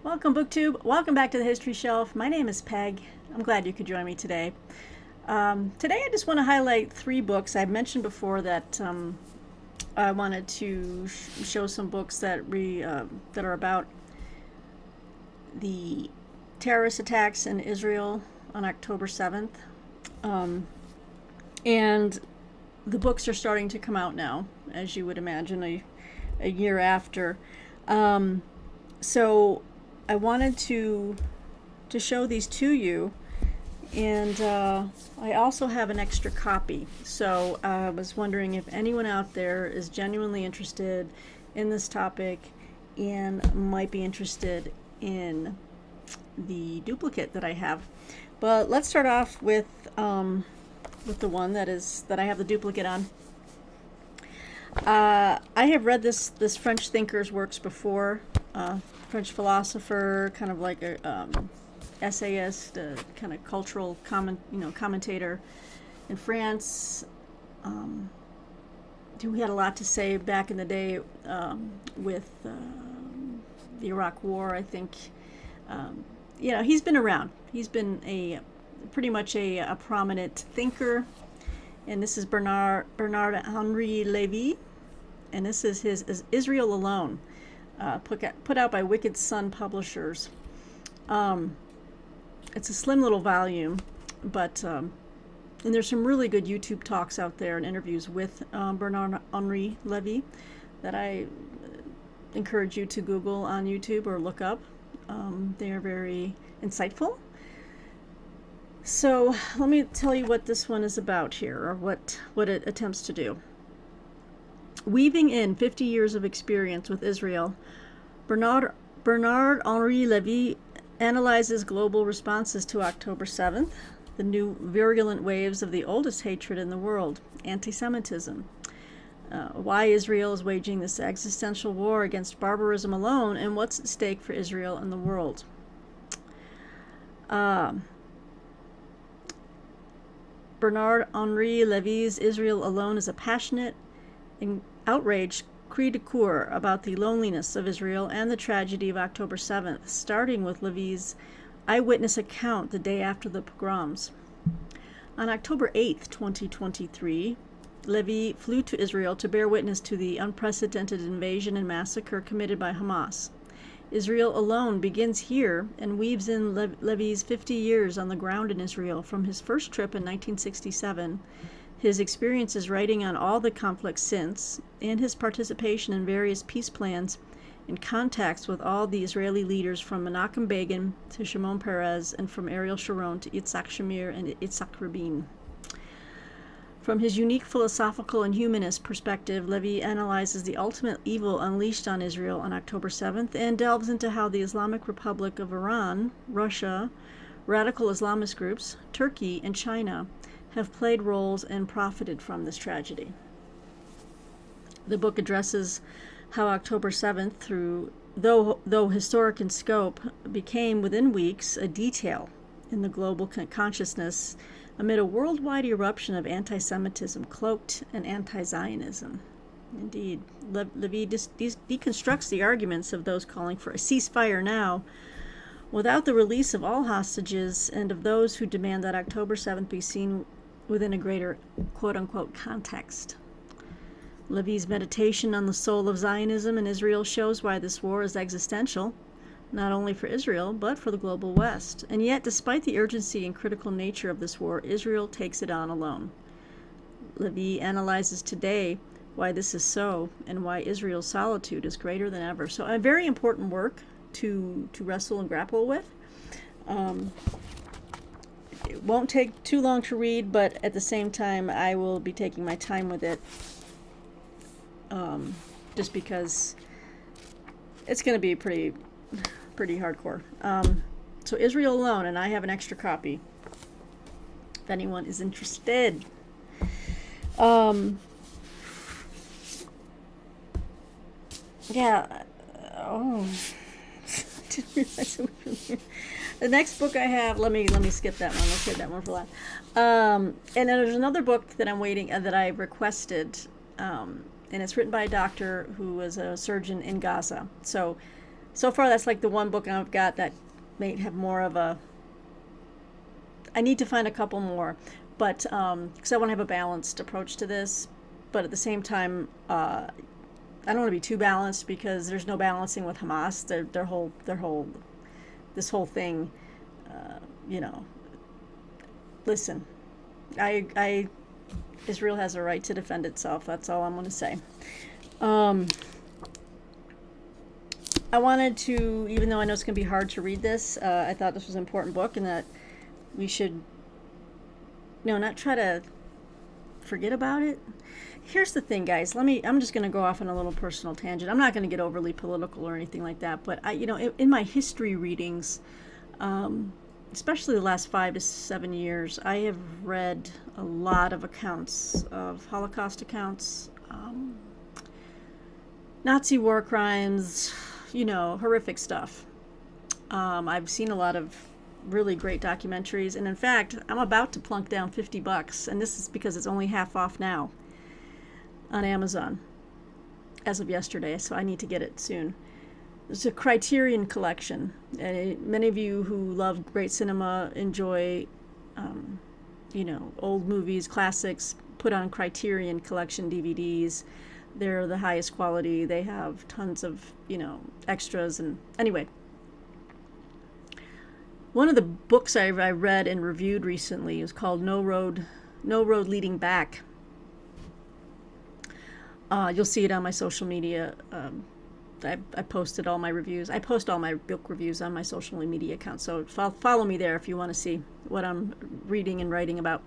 Welcome, BookTube. Welcome back to the History Shelf. My name is Peg. I'm glad you could join me today. Today, I just want to highlight three books. I've mentioned before that I wanted to show some books that are about the terrorist attacks in Israel on October 7th. And the books are starting to come out now, as you would imagine, a year after. So I wanted to show these to you, and I also have an extra copy. So I was wondering if anyone out there is genuinely interested in this topic and might be interested in the duplicate that I have. But let's start off with the one that I have the duplicate on. I have read this French thinker's works before. French philosopher, kind of like a essayist, kind of cultural commentator in France. Who had a lot to say back in the day with the Iraq War. I think he's been around. He's been pretty much a prominent thinker. And this is Bernard Henri Lévy, and this is his Israel Alone, put out by Wicked Sun Publishers. It's a slim little volume, but and there's some really good YouTube talks out there and interviews with Bernard Henri Lévy that I encourage you to Google on YouTube or look up. They are very insightful. So let me tell you what this one is about here, or what it attempts to do. Weaving in 50 years of experience with Israel, Bernard Henri Lévy analyzes global responses to October 7th, the new virulent waves of the oldest hatred in the world, anti-Semitism, why Israel is waging this existential war against barbarism alone, and what's at stake for Israel and the world. Bernard Henri Lévy's Israel Alone is a passionate and outraged cri de coeur about the loneliness of Israel and the tragedy of October 7th, starting with Lévy's eyewitness account the day after the pogroms. On October 8th, 2023, Lévy flew to Israel to bear witness to the unprecedented invasion and massacre committed by Hamas. Israel Alone begins here and weaves in Lévy's 50 years on the ground in Israel from his first trip in 1967, his experiences writing on all the conflicts since, and his participation in various peace plans and contacts with all the Israeli leaders from Menachem Begin to Shimon Peres and from Ariel Sharon to Yitzhak Shamir and Yitzhak Rabin. From his unique philosophical and humanist perspective, Lévy analyzes the ultimate evil unleashed on Israel on October 7th and delves into how the Islamic Republic of Iran, Russia, radical Islamist groups, Turkey, and China have played roles and profited from this tragedy. The book addresses how October 7th, though historic in scope, became within weeks a detail in the global consciousness amid a worldwide eruption of anti-Semitism cloaked in anti-Zionism. Indeed, Lévy deconstructs the arguments of those calling for a ceasefire now without the release of all hostages and of those who demand that October 7th be seen within a greater quote-unquote context. Lévy's meditation on the soul of Zionism in Israel shows why this war is existential, not only for Israel, but for the global West. And yet, despite the urgency and critical nature of this war, Israel takes it on alone. Lévy analyzes today why this is so and why Israel's solitude is greater than ever. So a very important work to wrestle and grapple with. It won't take too long to read, but at the same time, I will be taking my time with it, just because it's going to be pretty hardcore. So Israel Alone, and I have an extra copy if anyone is interested. Yeah. Oh, I didn't realize it was from here. The next book I have, let me skip that one. Let's save that one for last. And then there's another book that I'm waiting, that I requested, and it's written by a doctor who was a surgeon in Gaza. So So far, that's like the one book I've got that may have more of a. I need to find a couple more, but because I want to have a balanced approach to this, but at the same time, I don't want to be too balanced because there's no balancing with Hamas. This whole thing, you know. Listen, Israel has a right to defend itself. That's all I'm going to say. I wanted to, even though I know it's going to be hard to read this, I thought this was an important book and that we should, not try to forget about it. Here's the thing, guys. I'm just going to go off on a little personal tangent. I'm not going to get overly political or anything like that, but in my history readings, especially the last 5 to 7 years, I have read a lot of accounts of Holocaust accounts, Nazi war crimes, horrific stuff. I've seen a lot of really great documentaries, and in fact, I'm about to plunk down $50, and this is because it's only half off now on Amazon as of yesterday, so I need to get it soon. It's a Criterion collection, and many of you who love great cinema enjoy, old movies, classics, put on Criterion collection DVDs. They're the highest quality. They have tons of, extras. And anyway, one of the books I read and reviewed recently is called No Road Leading Back. You'll see it on my social media. I posted all my reviews. I post all my book reviews on my social media account, so follow me there if you want to see what I'm reading and writing about.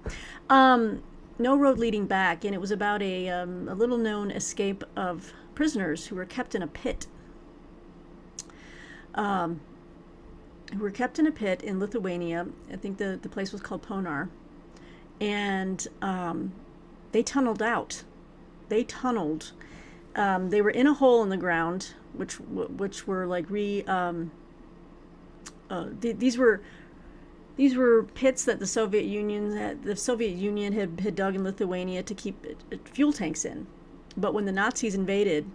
No Road Leading Back, and it was about a little-known escape of prisoners who were kept in a pit. In Lithuania. I think the place was called Ponar, and they tunneled out. They were in a hole in the ground, which were like these were pits that the Soviet Union had dug in Lithuania to keep fuel tanks in. But when the Nazis invaded,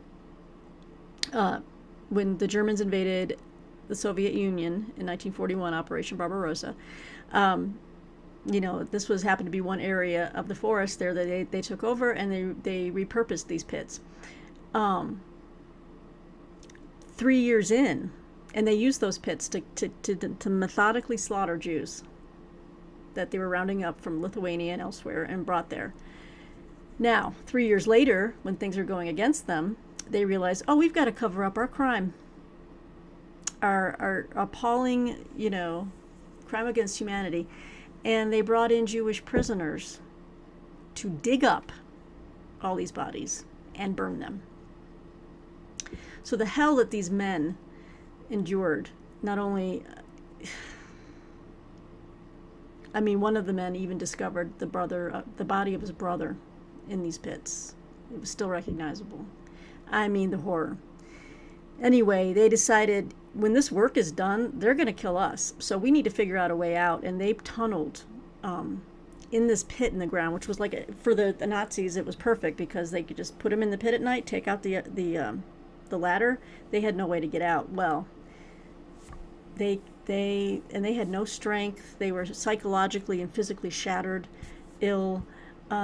when the Germans invaded the Soviet Union in 1941, Operation Barbarossa, this happened to be one area of the forest there that they took over, and they repurposed these pits. 3 years in, and they used those pits to methodically slaughter Jews that they were rounding up from Lithuania and elsewhere and brought there. Now, 3 years later, when things are going against them, they realize, we've got to cover up our crime, our appalling, crime against humanity. And they brought in Jewish prisoners to dig up all these bodies and burn them. So the hell that these men endured, not only, one of the men even discovered the body of his brother in these pits. It was still recognizable. The horror. Anyway, they decided when this work is done, they're going to kill us. So we need to figure out a way out. And they tunneled in this pit in the ground, which was for the Nazis, it was perfect because they could just put them in the pit at night, take out the ladder. They had no way to get out. Well, they had no strength. They were psychologically and physically shattered, ill.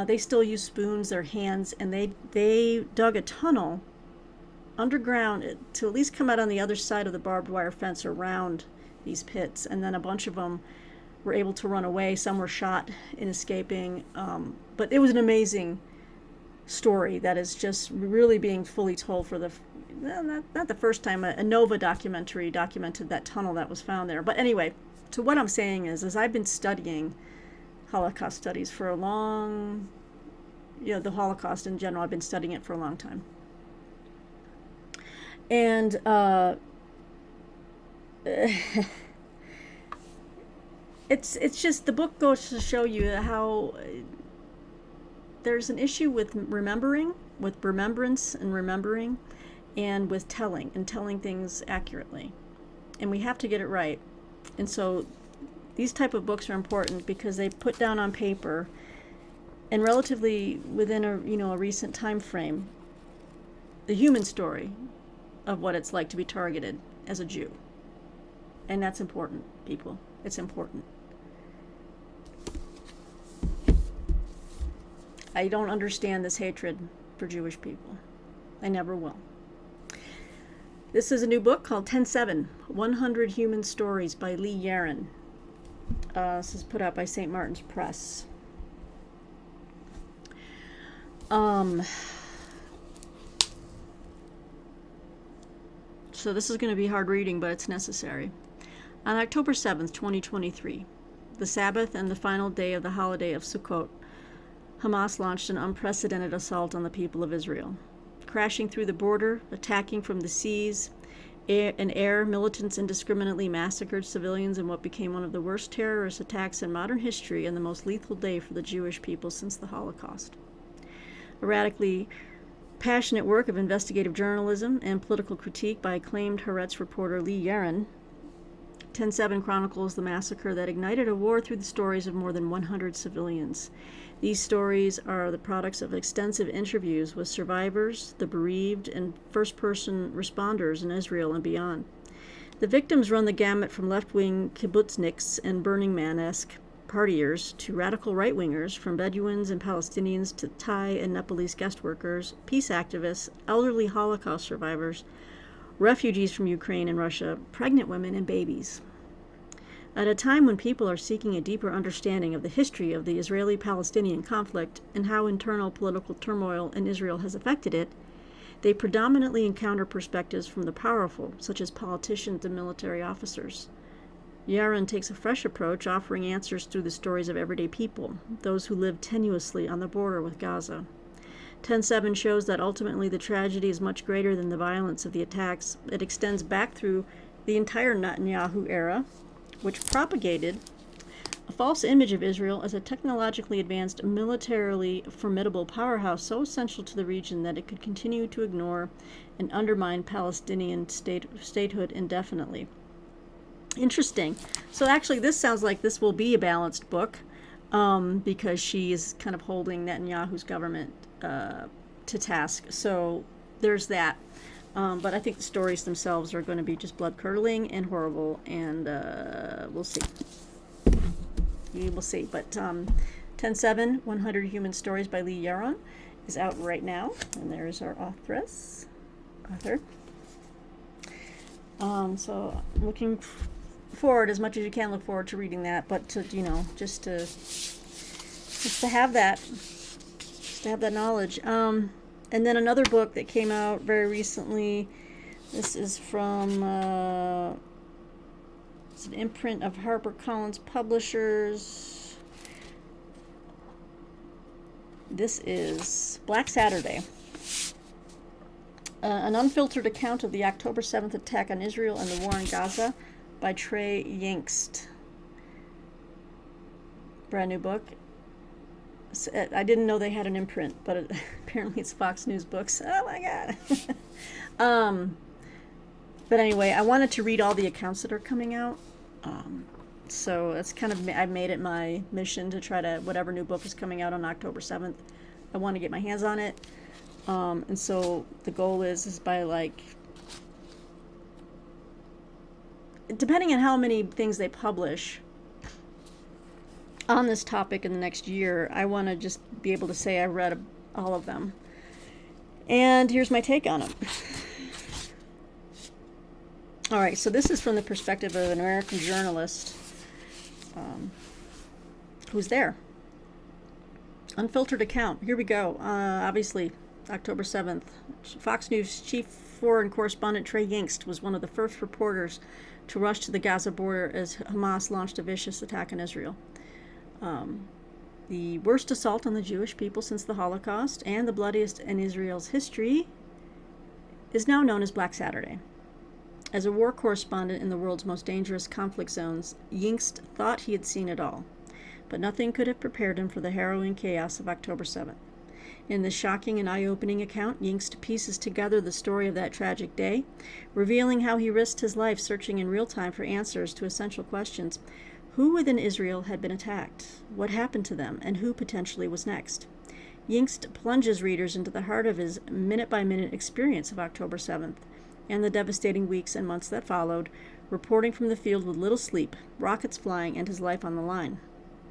They still used spoons, their hands, and they dug a tunnel underground to at least come out on the other side of the barbed wire fence around these pits. And then a bunch of them were able to run away. Some were shot in escaping. But it was an amazing story that is just really being fully told for not the first time. A Nova documentary documented that tunnel that was found there. But anyway, so what I'm saying is I've been studying Holocaust studies for a long, the Holocaust in general, I've been studying it for a long time. And it's just, the book goes to show you how there's an issue with remembrance and remembering, and with telling things accurately. And we have to get it right. And so these type of books are important because they put down on paper, and relatively within a recent time frame, the human story of what it's like to be targeted as a Jew. And that's important, people. It's important. I don't understand this hatred for Jewish people. I never will. This is a new book called 10-7, 100 Human Stories by Lee Yaron. This is put out by St. Martin's Press. So this is going to be hard reading, but it's necessary. On October 7th, 2023, the Sabbath and the final day of the holiday of Sukkot, Hamas launched an unprecedented assault on the people of Israel. Crashing through the border, attacking from the seas and air, militants indiscriminately massacred civilians in what became one of the worst terrorist attacks in modern history and the most lethal day for the Jewish people since the Holocaust. A radically passionate work of investigative journalism and political critique by acclaimed Haaretz reporter Lee Yaron, 10-7 chronicles the massacre that ignited a war through the stories of more than 100 civilians. These stories are the products of extensive interviews with survivors, the bereaved, and first-person responders in Israel and beyond. The victims run the gamut from left-wing kibbutzniks and Burning Man-esque partiers to radical right-wingers, from Bedouins and Palestinians to Thai and Nepalese guest workers, peace activists, elderly Holocaust survivors, refugees from Ukraine and Russia, pregnant women, and babies. At a time when people are seeking a deeper understanding of the history of the Israeli-Palestinian conflict and how internal political turmoil in Israel has affected it, they predominantly encounter perspectives from the powerful, such as politicians and military officers. Yaron takes a fresh approach, offering answers through the stories of everyday people, those who live tenuously on the border with Gaza. 10-7 shows that ultimately the tragedy is much greater than the violence of the attacks. It extends back through the entire Netanyahu era, which propagated a false image of Israel as a technologically advanced, militarily formidable powerhouse so essential to the region that it could continue to ignore and undermine Palestinian statehood indefinitely. Interesting. So actually this sounds like this will be a balanced book, because she is kind of holding Netanyahu's government to task. So there's that. But I think the stories themselves are going to be just blood-curdling and horrible, and we'll see. We will see. But 10-7, 100 Human Stories by Lee Yaron is out right now, and there's our author. So I'm looking forward, as much as you can look forward to reading that, but to, just to have that, knowledge. And then another book that came out very recently. This is from it's an imprint of HarperCollins Publishers. This is Black Saturday, an unfiltered account of the October 7th attack on Israel and the war in Gaza by Trey Yingst. Brand new book. I didn't know they had an imprint, but apparently it's Fox News Books. Oh my God. But anyway, I wanted to read all the accounts that are coming out. So it's kind of, I've made it my mission to try to, whatever new book is coming out on October 7th, I want to get my hands on it. And so the goal is by depending on how many things they publish on this topic in the next year, I want to just be able to say I read all of them. And here's my take on them. All right, so this is from the perspective of an American journalist who's there. Unfiltered account. Here we go. Obviously, October 7th. Fox News chief foreign correspondent Trey Yingst was one of the first reporters to rush to the Gaza border as Hamas launched a vicious attack on Israel. The worst assault on the Jewish people since the Holocaust and the bloodiest in Israel's history is now known as Black Saturday. As a war correspondent in the world's most dangerous conflict zones, Yingst thought he had seen it all, but nothing could have prepared him for the harrowing chaos of October 7th. In this shocking and eye-opening account, Yingst pieces together the story of that tragic day, revealing how he risked his life searching in real time for answers to essential questions. Who within Israel had been attacked? What happened to them? And who potentially was next? Yingst plunges readers into the heart of his minute-by-minute experience of October 7th, and the devastating weeks and months that followed, reporting from the field with little sleep, rockets flying, and his life on the line.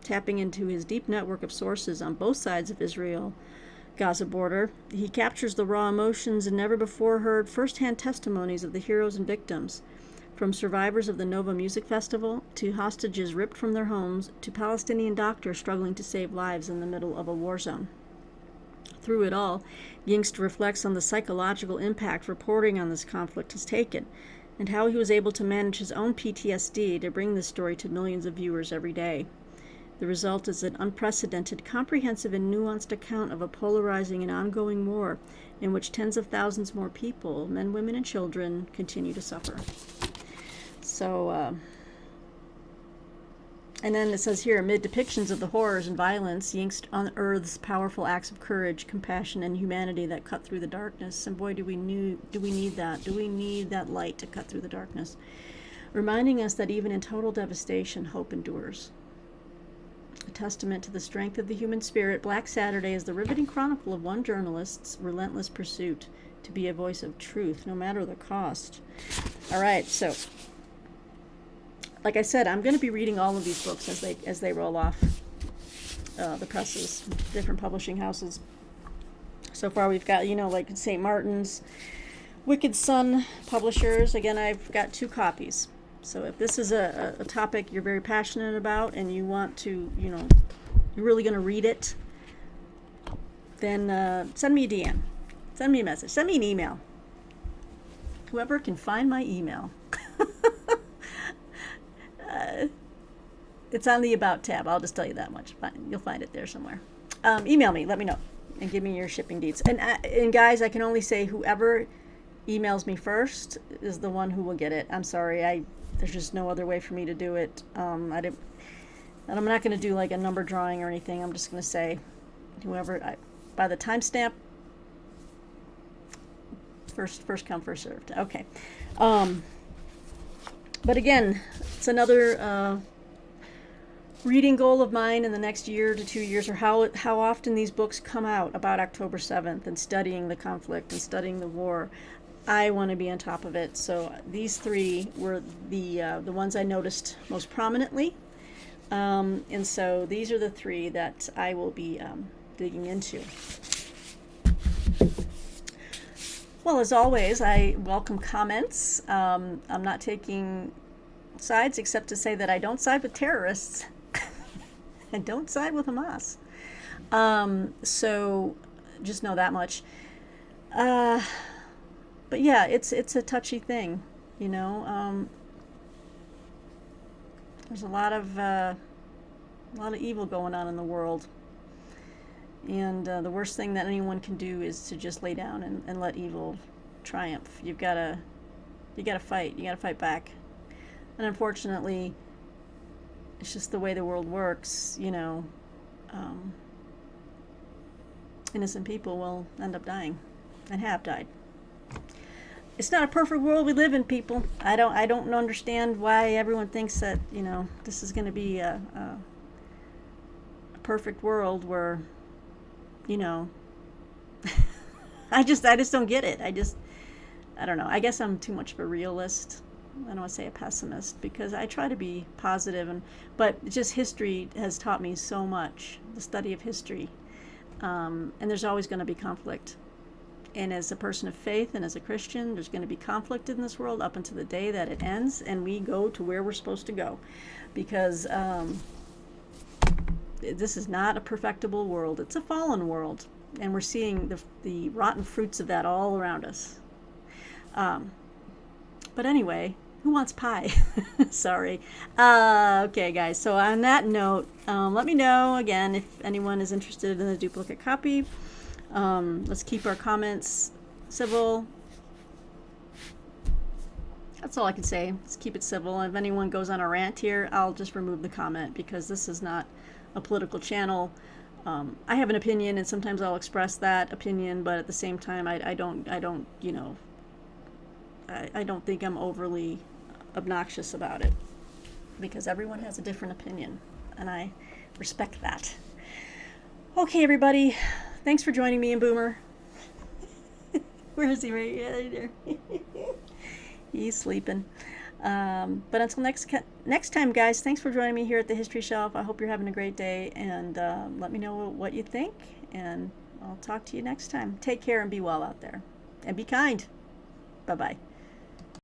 Tapping into his deep network of sources on both sides of Israel-Gaza border, he captures the raw emotions and never before heard first-hand testimonies of the heroes and victims, from survivors of the Nova Music Festival to hostages ripped from their homes to Palestinian doctors struggling to save lives in the middle of a war zone. Through it all, Jüngst reflects on the psychological impact reporting on this conflict has taken, and how he was able to manage his own PTSD to bring this story to millions of viewers every day. The result is an unprecedented, comprehensive, and nuanced account of a polarizing and ongoing war in which tens of thousands more people, men, women, and children, continue to suffer. So, and then it says here, amid depictions of the horrors and violence, Jüngst unearths powerful acts of courage, compassion, and humanity that cut through the darkness. And boy, do we need that. Do we need that light to cut through the darkness? Reminding us that even in total devastation, hope endures. A testament to the strength of the human spirit, Black Saturday is the riveting chronicle of one journalist's relentless pursuit to be a voice of truth, no matter the cost. All right, so like I said, I'm going to be reading all of these books as they roll off the presses, different publishing houses. So far, we've got like St. Martin's, Wicked Sun Publishers. Again, I've got 2 copies. So if this is a topic you're very passionate about and you want to, you're really going to read it, then send me a DM. Send me a message. Send me an email. Whoever can find my email. It's on the About tab. I'll just tell you that much. You'll find it there somewhere. Email me. Let me know. And give me your shipping deets. And guys, I can only say whoever emails me first is the one who will get it. I'm sorry. There's just no other way for me to do it. And I'm not going to do like a number drawing or anything. I'm just going to say whoever, by the timestamp, first come, first served. Okay. But again, it's another reading goal of mine in the next year to 2 years, or how often these books come out about October 7th and studying the conflict and studying the war. I want to be on top of it. So these 3 were the ones I noticed most prominently. And so these are the 3 that I will be digging into. Well, as always, I welcome comments. I'm not taking sides except to say that I don't side with terrorists. I don't side with Hamas. So just know that much. But yeah, it's a touchy thing, There's a lot of evil going on in the world, and the worst thing that anyone can do is to just lay down and let evil triumph. You gotta fight. You gotta fight back. And unfortunately, it's just the way the world works. Innocent people will end up dying, and have died. It's not a perfect world we live in, people. I don't understand why everyone thinks that this is going to be a perfect world where I just don't get it. I don't know. I guess I'm too much of a realist. I don't want to say a pessimist, because I try to be positive, but just history has taught me so much. The study of history, and there's always going to be conflict. And as a person of faith and as a Christian, there's going to be conflict in this world up until the day that it ends and we go to where we're supposed to go. Because this is not a perfectible world. It's a fallen world. And we're seeing the rotten fruits of that all around us. But anyway, who wants pie? Sorry. Okay, guys. So on that note, let me know, again, if anyone is interested in a duplicate copy. Let's keep our comments civil. That's all I can say. Let's keep it civil. And if anyone goes on a rant here, I'll just remove the comment, because this is not a political channel. I have an opinion, and sometimes I'll express that opinion, but at the same time, I don't think I'm overly obnoxious about it, because everyone has a different opinion, and I respect that. Okay, everybody. Thanks for joining me in Boomer. Where is he? Right there. He's sleeping. But until next time, guys, thanks for joining me here at the History Shelf. I hope you're having a great day, and let me know what you think, and I'll talk to you next time. Take care and be well out there, and be kind. Bye-bye.